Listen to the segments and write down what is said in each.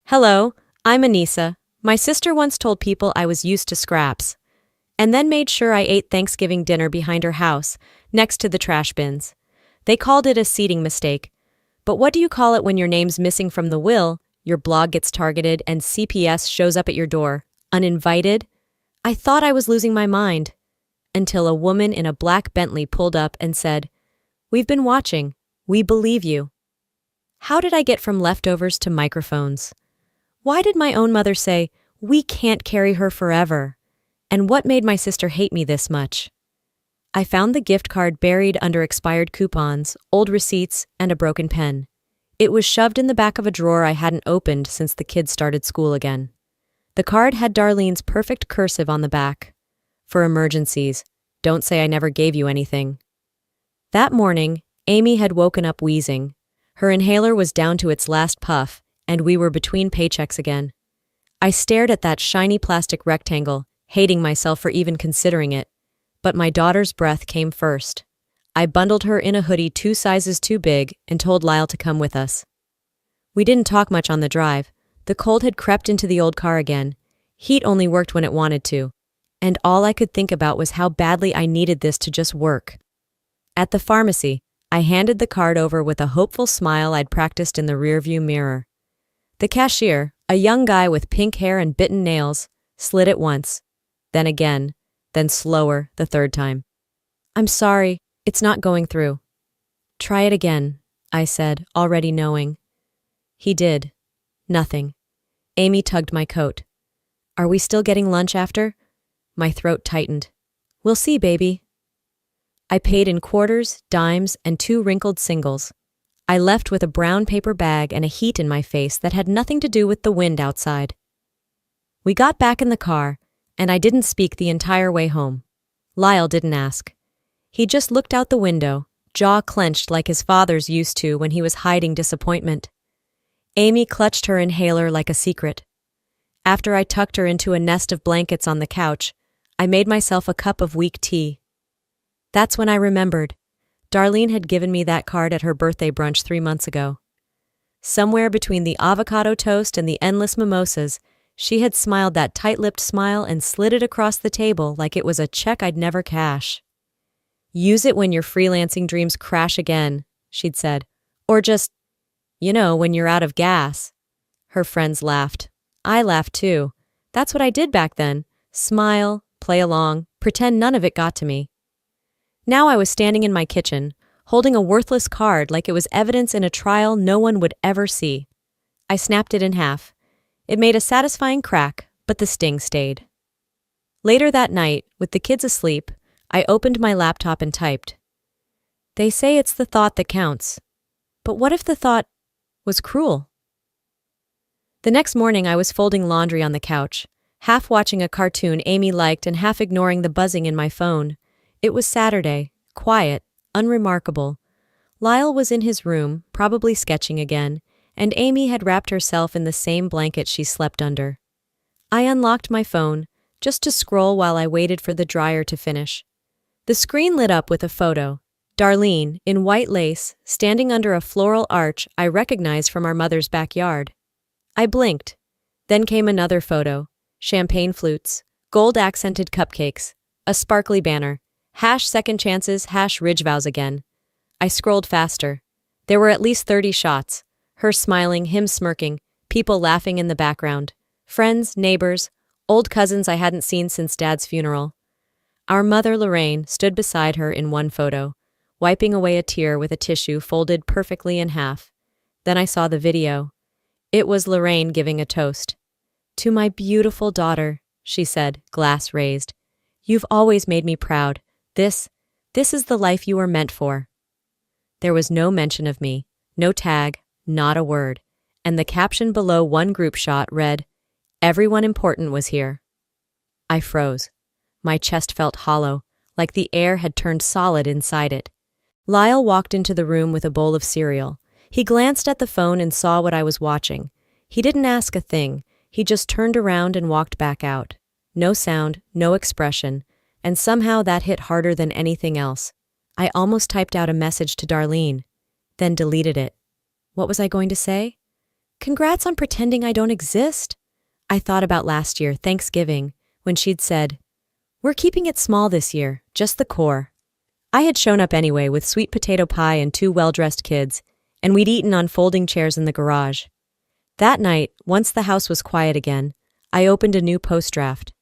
Hello, I'm Anissa. My sister once told people I was used to scraps, and then made sure I ate Thanksgiving dinner behind her house, next to the trash bins. They called it a seating mistake. But what do you call it when your name's missing from the will, your blog gets targeted, and CPS shows up at your door, uninvited? I thought I was losing my mind, until a woman in a black Bentley pulled up and said, "We've been watching. We believe you." How did I get from leftovers to microphones? Why did my own mother say, "We can't carry her forever"? And what made my sister hate me this much? I found the gift card buried under expired coupons, old receipts, and a broken pen. It was shoved in the back of a drawer I hadn't opened since the kids started school again. The card had Darlene's perfect cursive on the back. "For emergencies, don't say I never gave you anything." That morning, Amy had woken up wheezing. Her inhaler was down to its last puff, and we were between paychecks again. I stared at that shiny plastic rectangle, hating myself for even considering it. But my daughter's breath came first. I bundled her in a hoodie 2 sizes too big and told Lyle to come with us. We didn't talk much on the drive. The cold had crept into the old car again. Heat only worked when it wanted to. And all I could think about was how badly I needed this to just work. At the pharmacy, I handed the card over with a hopeful smile I'd practiced in the rearview mirror. The cashier, a young guy with pink hair and bitten nails, slid it once, then again, then slower the third time. "I'm sorry, it's not going through." "Try it again," I said, already knowing. He did. Nothing. Amy tugged my coat. "Are we still getting lunch after?" My throat tightened. "We'll see, baby." I paid in quarters, dimes, and 2 wrinkled singles. I left with a brown paper bag and a heat in my face that had nothing to do with the wind outside. We got back in the car, and I didn't speak the entire way home. Lyle didn't ask. He just looked out the window, jaw clenched like his father's used to when he was hiding disappointment. Amy clutched her inhaler like a secret. After I tucked her into a nest of blankets on the couch, I made myself a cup of weak tea. That's when I remembered. Darlene had given me that card at her birthday brunch 3 months ago. Somewhere between the avocado toast and the endless mimosas, she had smiled that tight-lipped smile and slid it across the table like it was a check I'd never cash. "Use it when your freelancing dreams crash again," she'd said. "Or just, when you're out of gas." Her friends laughed. I laughed too. That's what I did back then. Smile, play along, pretend none of it got to me. Now I was standing in my kitchen, holding a worthless card like it was evidence in a trial no one would ever see. I snapped it in half. It made a satisfying crack, but the sting stayed. Later that night, with the kids asleep, I opened my laptop and typed. They say it's the thought that counts. But what if the thought was cruel? The next morning I was folding laundry on the couch, half watching a cartoon Amy liked and half ignoring the buzzing in my phone. It was Saturday, quiet, unremarkable. Lyle was in his room, probably sketching again, and Amy had wrapped herself in the same blanket she slept under. I unlocked my phone, just to scroll while I waited for the dryer to finish. The screen lit up with a photo. Darlene, in white lace, standing under a floral arch I recognized from our mother's backyard. I blinked. Then came another photo. Champagne flutes, gold-accented cupcakes, a sparkly banner. #second chances, #ridge vows again. I scrolled faster. There were at least 30 shots. Her smiling, him smirking, people laughing in the background. Friends, neighbors, old cousins I hadn't seen since Dad's funeral. Our mother, Lorraine, stood beside her in one photo, wiping away a tear with a tissue folded perfectly in half. Then I saw the video. It was Lorraine giving a toast. "To my beautiful daughter," she said, glass raised. "You've always made me proud. This is the life you were meant for." There was no mention of me, no tag, not a word, and the caption below one group shot read, "Everyone important was here." I froze. My chest felt hollow, like the air had turned solid inside it. Lyle walked into the room with a bowl of cereal. He glanced at the phone and saw what I was watching. He didn't ask a thing. He just turned around and walked back out. No sound, no expression. And somehow that hit harder than anything else. I almost typed out a message to Darlene, then deleted it. What was I going to say? Congrats on pretending I don't exist. I thought about last year, Thanksgiving, when she'd said, "We're keeping it small this year, just the core." I had shown up anyway with sweet potato pie and 2 well-dressed kids, and we'd eaten on folding chairs in the garage. That night, once the house was quiet again, I opened a new post draft.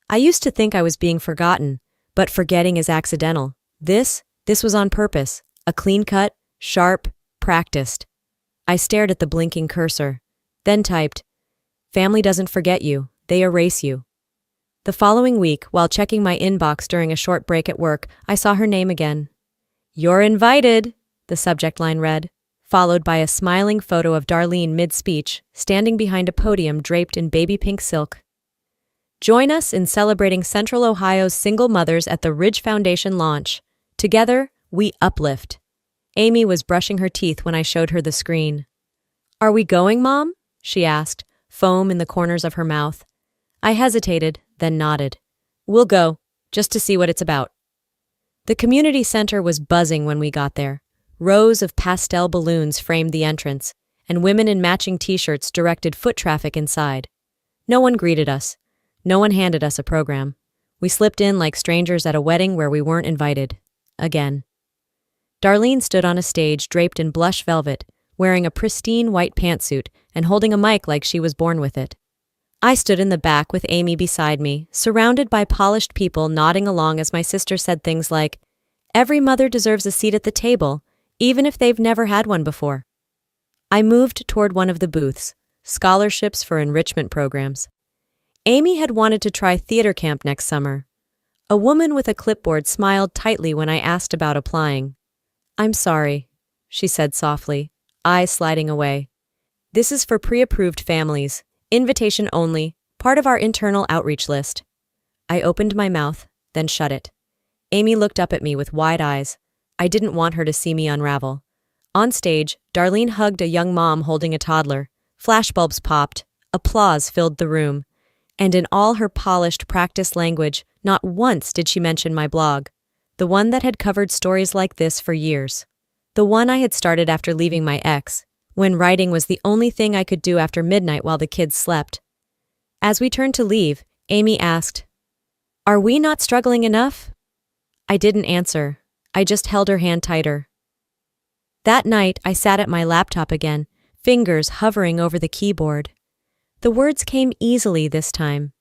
I used to think I was being forgotten, but forgetting is accidental. This was on purpose, a clean cut, sharp, practiced. I stared at the blinking cursor, then typed, "Family doesn't forget you, they erase you." The following week, while checking my inbox during a short break at work, I saw her name again. "You're invited," the subject line read, followed by a smiling photo of Darlene mid-speech, standing behind a podium draped in baby pink silk. Join us in celebrating Central Ohio's single mothers at the Ridge Foundation launch. Together, we uplift. Amy was brushing her teeth when I showed her the screen. "Are we going, Mom?" she asked, foam in the corners of her mouth. I hesitated, then nodded. "We'll go, just to see what it's about." The community center was buzzing when we got there. Rows of pastel balloons framed the entrance, and women in matching t-shirts directed foot traffic inside. No one greeted us. No one handed us a program. We slipped in like strangers at a wedding where we weren't invited. Again. Darlene stood on a stage draped in blush velvet, wearing a pristine white pantsuit and holding a mic like she was born with it. I stood in the back with Amy beside me, surrounded by polished people nodding along as my sister said things like, "Every mother deserves a seat at the table, even if they've never had one before." I moved toward one of the booths, scholarships for enrichment programs. Amy had wanted to try theater camp next summer. A woman with a clipboard smiled tightly when I asked about applying. "I'm sorry," she said softly, eyes sliding away. "This is for pre-approved families. Invitation only, part of our internal outreach list." I opened my mouth, then shut it. Amy looked up at me with wide eyes. I didn't want her to see me unravel. On stage, Darlene hugged a young mom holding a toddler. Flashbulbs popped. Applause filled the room. And in all her polished, practiced language, not once did she mention my blog. The one that had covered stories like this for years. The one I had started after leaving my ex, when writing was the only thing I could do after midnight while the kids slept. As we turned to leave, Amy asked, "Are we not struggling enough?" I didn't answer. I just held her hand tighter. That night, I sat at my laptop again, fingers hovering over the keyboard. The words came easily this time.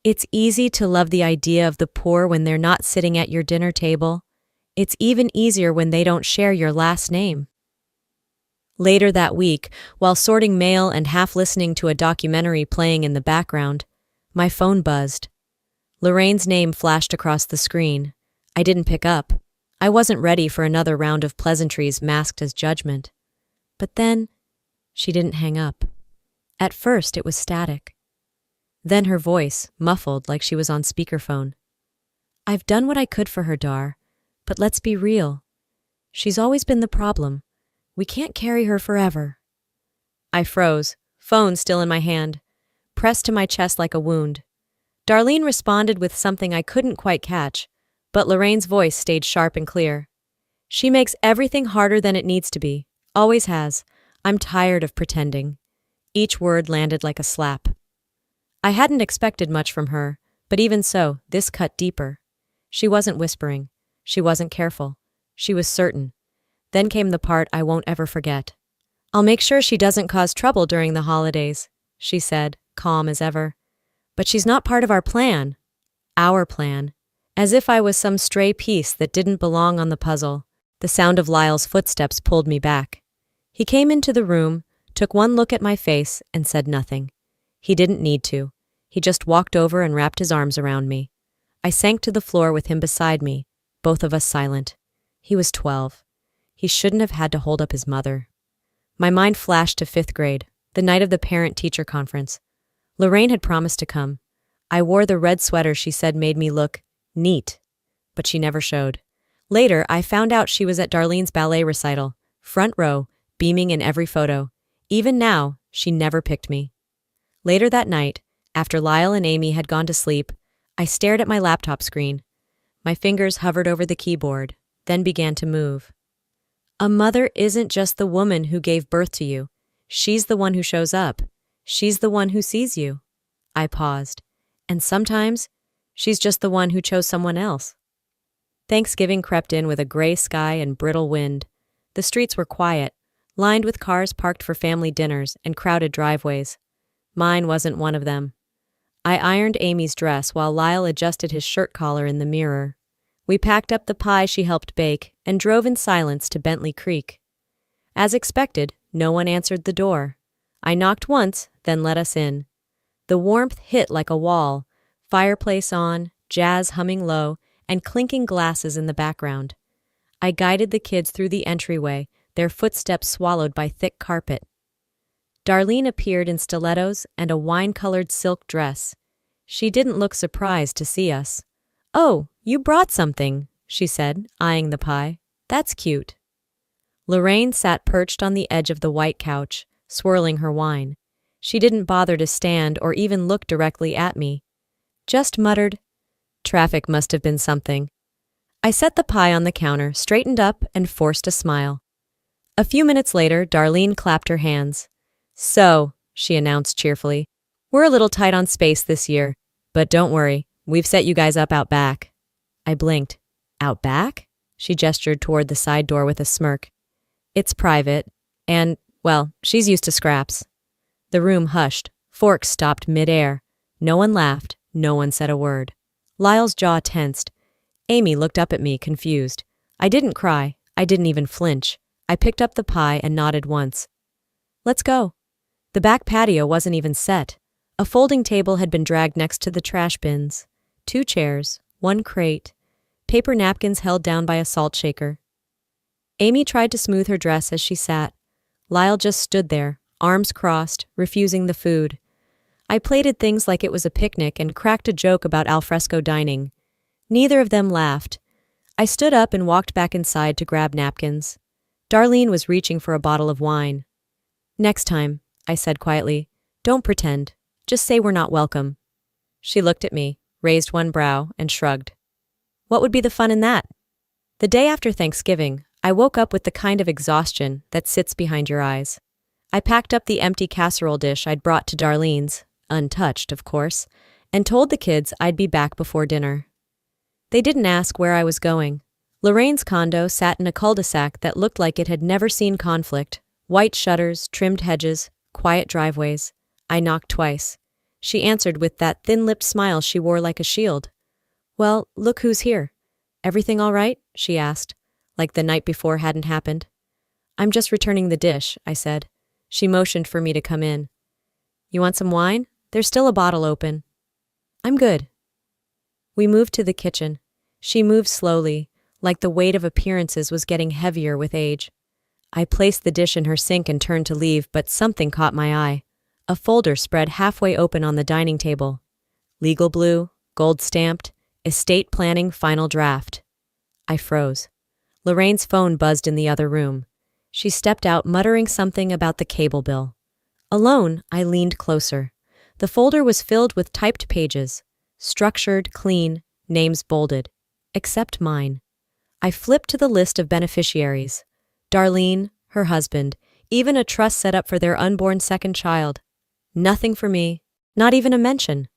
It's easy to love the idea of the poor when they're not sitting at your dinner table. It's even easier when they don't share your last name. Later that week, while sorting mail and half listening to a documentary playing in the background, my phone buzzed. Lorraine's name flashed across the screen. I didn't pick up. I wasn't ready for another round of pleasantries masked as judgment. But then, she didn't hang up. At first, it was static. Then her voice, muffled like she was on speakerphone. "I've done what I could for her, Dar, but let's be real. She's always been the problem. We can't carry her forever." I froze, phone still in my hand, pressed to my chest like a wound. Darlene responded with something I couldn't quite catch, but Lorraine's voice stayed sharp and clear. "She makes everything harder than it needs to be. Always has. I'm tired of pretending." Each word landed like a slap. I hadn't expected much from her, but even so, this cut deeper. She wasn't whispering. She wasn't careful. She was certain. Then came the part I won't ever forget. "I'll make sure she doesn't cause trouble during the holidays," she said, calm as ever. "But she's not part of our plan." Our plan. As if I was some stray piece that didn't belong on the puzzle. The sound of Lyle's footsteps pulled me back. He came into the room, took one look at my face, and said nothing. He didn't need to. He just walked over and wrapped his arms around me. I sank to the floor with him beside me, both of us silent. He was 12. He shouldn't have had to hold up his mother. My mind flashed to 5th grade, the night of the parent-teacher conference. Lorraine had promised to come. I wore the red sweater she said made me look neat, but she never showed. Later, I found out she was at Darlene's ballet recital, front row, beaming in every photo. Even now, she never picked me. Later that night, after Lyle and Amy had gone to sleep, I stared at my laptop screen. My fingers hovered over the keyboard, then began to move. A mother isn't just the woman who gave birth to you. She's the one who shows up. She's the one who sees you. I paused. And sometimes, she's just the one who chose someone else. Thanksgiving crept in with a gray sky and brittle wind. The streets were quiet, lined with cars parked for family dinners and crowded driveways. Mine wasn't one of them. I ironed Amy's dress while Lyle adjusted his shirt collar in the mirror. We packed up the pie she helped bake and drove in silence to Bentley Creek. As expected, no one answered the door. I knocked once, then let us in. The warmth hit like a wall, fireplace on, jazz humming low, and clinking glasses in the background. I guided the kids through the entryway, their footsteps swallowed by thick carpet. Darlene appeared in stilettos and a wine-colored silk dress. She didn't look surprised to see us. "Oh, you brought something," she said, eyeing the pie. "That's cute." Lorraine sat perched on the edge of the white couch, swirling her wine. She didn't bother to stand or even look directly at me. Just muttered, "Traffic must have been something." I set the pie on the counter, straightened up, and forced a smile. A few minutes later, Darlene clapped her hands. "So," she announced cheerfully, "we're a little tight on space this year, but don't worry, we've set you guys up out back." I blinked. "Out back?" She gestured toward the side door with a smirk. "It's private, and, well, she's used to scraps." The room hushed. Forks stopped mid-air. No one laughed. No one said a word. Lyle's jaw tensed. Amy looked up at me, confused. I didn't cry. I didn't even flinch. I picked up the pie and nodded once. "Let's go." The back patio wasn't even set. A folding table had been dragged next to the trash bins. 2 chairs, 1 crate, paper napkins held down by a salt shaker. Amy tried to smooth her dress as she sat. Lyle just stood there, arms crossed, refusing the food. I plated things like it was a picnic and cracked a joke about alfresco dining. Neither of them laughed. I stood up and walked back inside to grab napkins. Darlene was reaching for a bottle of wine. "Next time," I said quietly, "don't pretend. Just say we're not welcome." She looked at me, raised one brow, and shrugged. What would be the fun in that? The day after Thanksgiving, I woke up with the kind of exhaustion that sits behind your eyes. I packed up the empty casserole dish I'd brought to Darlene's, untouched, of course, and told the kids I'd be back before dinner. They didn't ask where I was going. Lorraine's condo sat in a cul-de-sac that looked like it had never seen conflict. White shutters, trimmed hedges, quiet driveways. I knocked twice. She answered with that thin-lipped smile she wore like a shield. "Well, look who's here." "Everything all right?" she asked, like the night before hadn't happened. "I'm just returning the dish," I said. She motioned for me to come in. "You want some wine? There's still a bottle open." "I'm good." We moved to the kitchen. She moved slowly, like the weight of appearances was getting heavier with age. I placed the dish in her sink and turned to leave, but something caught my eye. A folder spread halfway open on the dining table. Legal blue, gold-stamped, estate planning final draft. I froze. Lorraine's phone buzzed in the other room. She stepped out, muttering something about the cable bill. Alone, I leaned closer. The folder was filled with typed pages. Structured, clean, names bolded. Except mine. I flipped to the list of beneficiaries. Darlene, her husband, even a trust set up for their unborn second child. Nothing for me, not even a mention.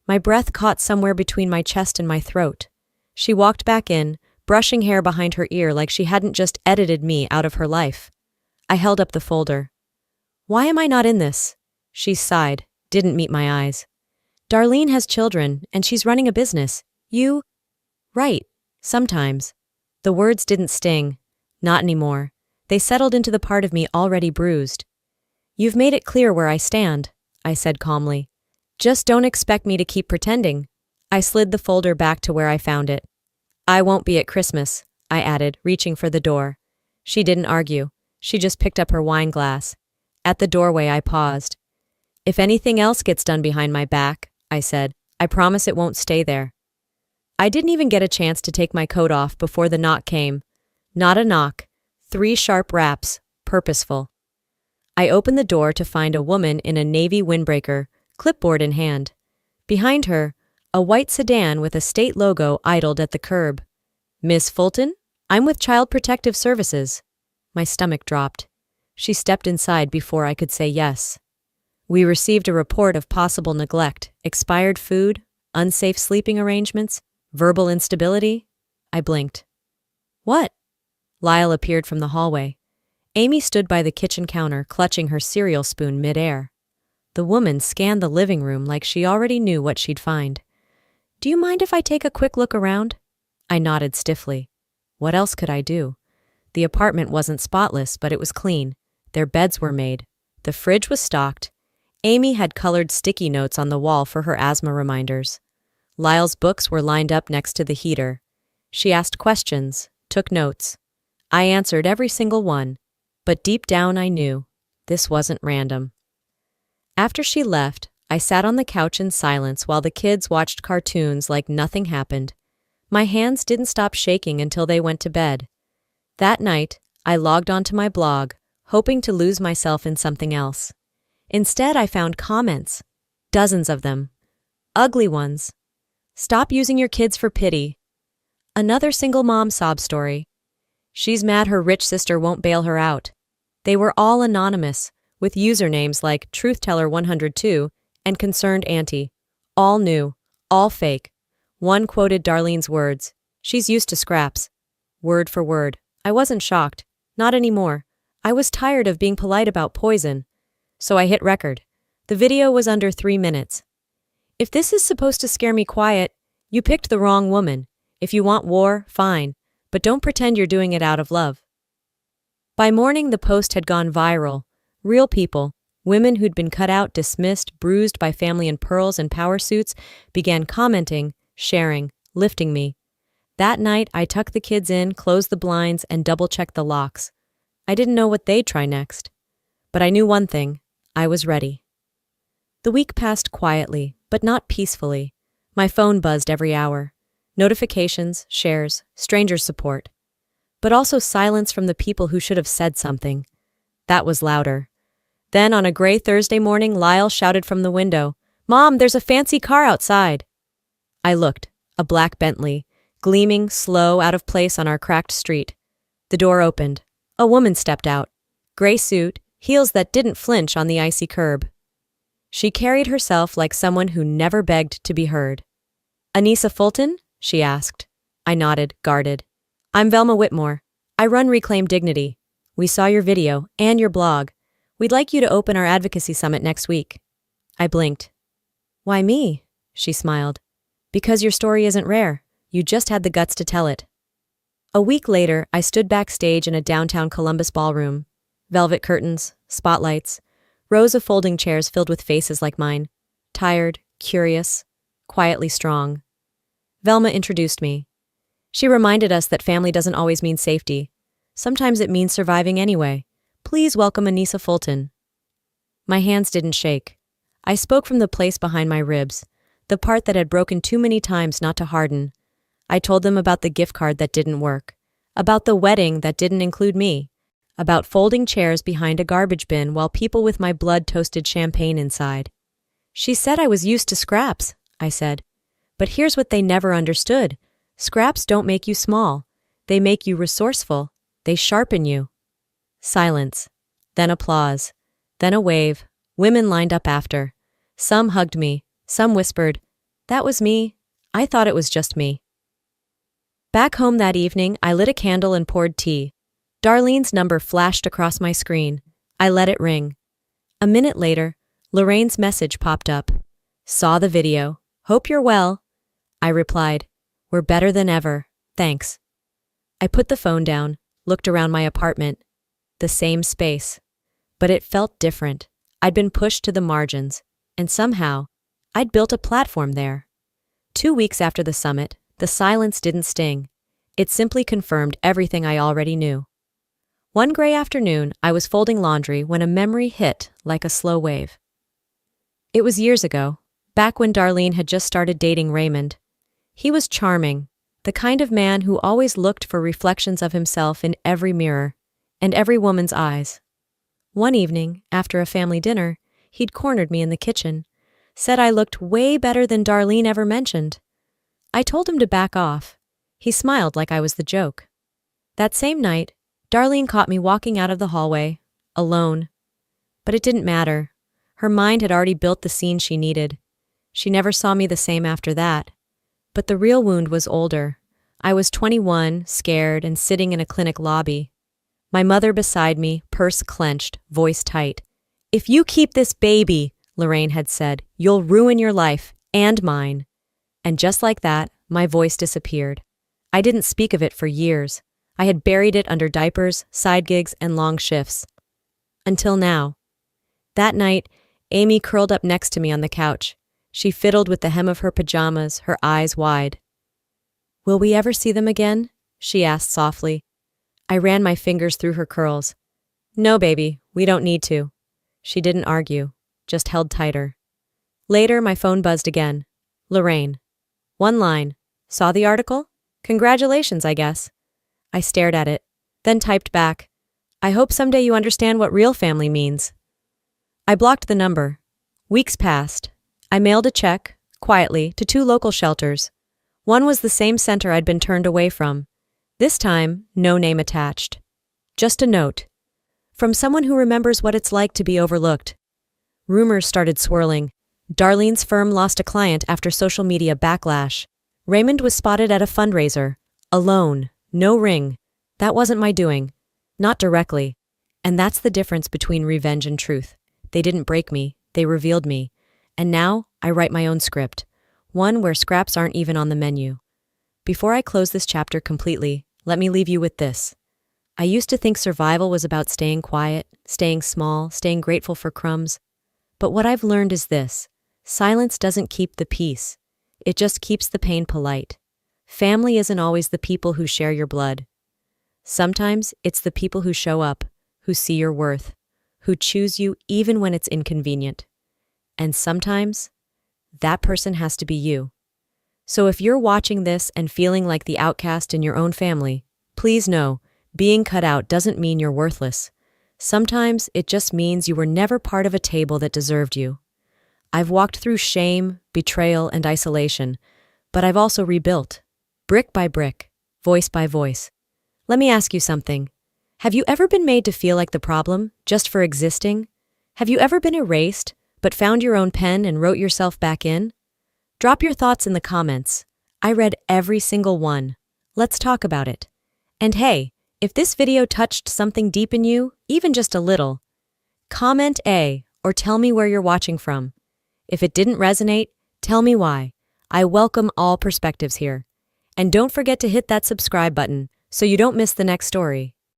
My breath caught somewhere between my chest and my throat. She walked back in, brushing hair behind her ear like she hadn't just edited me out of her life. I held up the folder. "Why am I not in this?" She sighed, didn't meet my eyes. "Darlene has children, and she's running a business. You—" "Right, sometimes." The words didn't sting. Not anymore. They settled into the part of me already bruised. "You've made it clear where I stand," I said calmly. "Just don't expect me to keep pretending." I slid the folder back to where I found it. "I won't be at Christmas," I added, reaching for the door. She didn't argue. She just picked up her wine glass. At the doorway, I paused. "If anything else gets done behind my back," I said, "I promise it won't stay there." I didn't even get a chance to take my coat off before the knock came. Not a knock. 3 sharp raps, purposeful. I opened the door to find a woman in a navy windbreaker, clipboard in hand. Behind her, a white sedan with a state logo idled at the curb. "Miss Fulton? I'm with Child Protective Services." My stomach dropped. She stepped inside before I could say yes. We received a report of possible neglect, expired food, unsafe sleeping arrangements, verbal instability. I blinked. What? Lyle appeared from the hallway. Amy stood by the kitchen counter, clutching her cereal spoon midair. The woman scanned the living room like she already knew what she'd find. Do you mind if I take a quick look around? I nodded stiffly. What else could I do? The apartment wasn't spotless, but it was clean. Their beds were made. The fridge was stocked. Amy had colored sticky notes on the wall for her asthma reminders. Lyle's books were lined up next to the heater. She asked questions, took notes. I answered every single one, but deep down I knew this wasn't random. After she left, I sat on the couch in silence while the kids watched cartoons like nothing happened. My hands didn't stop shaking until they went to bed. That night, I logged onto my blog, hoping to lose myself in something else. Instead, I found comments. Dozens of them. Ugly ones. Stop using your kids for pity. Another single mom sob story. She's mad her rich sister won't bail her out. They were all anonymous, with usernames like TruthTeller102 and Concerned Auntie. All new, all fake. One quoted Darlene's words. She's used to scraps. Word for word. I wasn't shocked. Not anymore. I was tired of being polite about poison. So I hit record. The video was under 3 minutes. If this is supposed to scare me quiet, you picked the wrong woman. If you want war, fine, but don't pretend you're doing it out of love. By morning, the post had gone viral. Real people, women who'd been cut out, dismissed, bruised by family in pearls and power suits, began commenting, sharing, lifting me. That night, I tucked the kids in, closed the blinds, and double-checked the locks. I didn't know what they'd try next. But I knew one thing. I was ready. The week passed quietly, but not peacefully. My phone buzzed every hour. Notifications, shares, stranger support. But also silence from the people who should have said something. That was louder. Then on a gray Thursday morning, Lyle shouted from the window, "Mom, there's a fancy car outside." I looked. A black Bentley, gleaming, slow, out of place on our cracked street. The door opened. A woman stepped out. Gray suit, heels that didn't flinch on the icy curb. She carried herself like someone who never begged to be heard. "Anissa Fulton?" she asked. I nodded, guarded. "I'm Velma Whitmore. I run Reclaim Dignity. We saw your video and your blog. We'd like you to open our advocacy summit next week." I blinked. "Why me?" she smiled. "Because your story isn't rare. You just had the guts to tell it." A week later, I stood backstage in a downtown Columbus ballroom. Velvet curtains, spotlights, rows of folding chairs filled with faces like mine. Tired, curious, quietly strong. Velma introduced me. She reminded us that family doesn't always mean safety. Sometimes it means surviving anyway. Please welcome Anissa Fulton. My hands didn't shake. I spoke from the place behind my ribs, the part that had broken too many times not to harden. I told them about the gift card that didn't work, about the wedding that didn't include me, about folding chairs behind a garbage bin while people with my blood toasted champagne inside. She said I was used to scraps, I said. But here's what they never understood. Scraps don't make you small. They make you resourceful. They sharpen you. Silence. Then applause. Then a wave. Women lined up after. Some hugged me. Some whispered, "That was me. I thought it was just me." Back home that evening, I lit a candle and poured tea. Darlene's number flashed across my screen. I let it ring. A minute later, Lorraine's message popped up. "Saw the video. Hope you're well." I replied, "We're better than ever. Thanks." I put the phone down, looked around my apartment. The same space. But it felt different. I'd been pushed to the margins, and somehow, I'd built a platform there. 2 weeks after the summit, the silence didn't sting. It simply confirmed everything I already knew. One gray afternoon, I was folding laundry when a memory hit like a slow wave. It was years ago, back when Darlene had just started dating Raymond. He was charming, the kind of man who always looked for reflections of himself in every mirror and every woman's eyes. One evening, after a family dinner, he'd cornered me in the kitchen, said I looked way better than Darlene ever mentioned. I told him to back off. He smiled like I was the joke. That same night, Darlene caught me walking out of the hallway, alone. But it didn't matter. Her mind had already built the scene she needed. She never saw me the same after that. But the real wound was older. I was 21, scared, and sitting in a clinic lobby. My mother beside me, purse clenched, voice tight. "If you keep this baby," Lorraine had said, "you'll ruin your life, and mine." And just like that, my voice disappeared. I didn't speak of it for years. I had buried it under diapers, side gigs, and long shifts. Until now. That night, Amy curled up next to me on the couch. She fiddled with the hem of her pajamas, her eyes wide. "Will we ever see them again?" she asked softly. I ran my fingers through her curls. "No, baby, we don't need to." She didn't argue, just held tighter. Later, my phone buzzed again. Lorraine. One line. "Saw the article? Congratulations, I guess." I stared at it, then typed back, "I hope someday you understand what real family means." I blocked the number. Weeks passed. I mailed a check, quietly, to 2 local shelters. One was the same center I'd been turned away from. This time, no name attached. Just a note. From someone who remembers what it's like to be overlooked. Rumors started swirling. Darlene's firm lost a client after social media backlash. Raymond was spotted at a fundraiser. Alone. No ring. That wasn't my doing. Not directly. And that's the difference between revenge and truth. They didn't break me. They revealed me. And now, I write my own script. One where scraps aren't even on the menu. Before I close this chapter completely, let me leave you with this. I used to think survival was about staying quiet, staying small, staying grateful for crumbs. But what I've learned is this. Silence doesn't keep the peace. It just keeps the pain polite. Family isn't always the people who share your blood. Sometimes it's the people who show up, who see your worth, who choose you even when it's inconvenient. And sometimes, that person has to be you. So if you're watching this and feeling like the outcast in your own family, please know, being cut out doesn't mean you're worthless. Sometimes it just means you were never part of a table that deserved you. I've walked through shame, betrayal, and isolation, but I've also rebuilt, brick by brick, voice by voice. Let me ask you something. Have you ever been made to feel like the problem, just for existing? Have you ever been erased, but found your own pen and wrote yourself back in? Drop your thoughts in the comments. I read every single one. Let's talk about it. And hey, if this video touched something deep in you, even just a little, comment A or tell me where you're watching from. If it didn't resonate, tell me why. I welcome all perspectives here. And don't forget to hit that subscribe button so you don't miss the next story.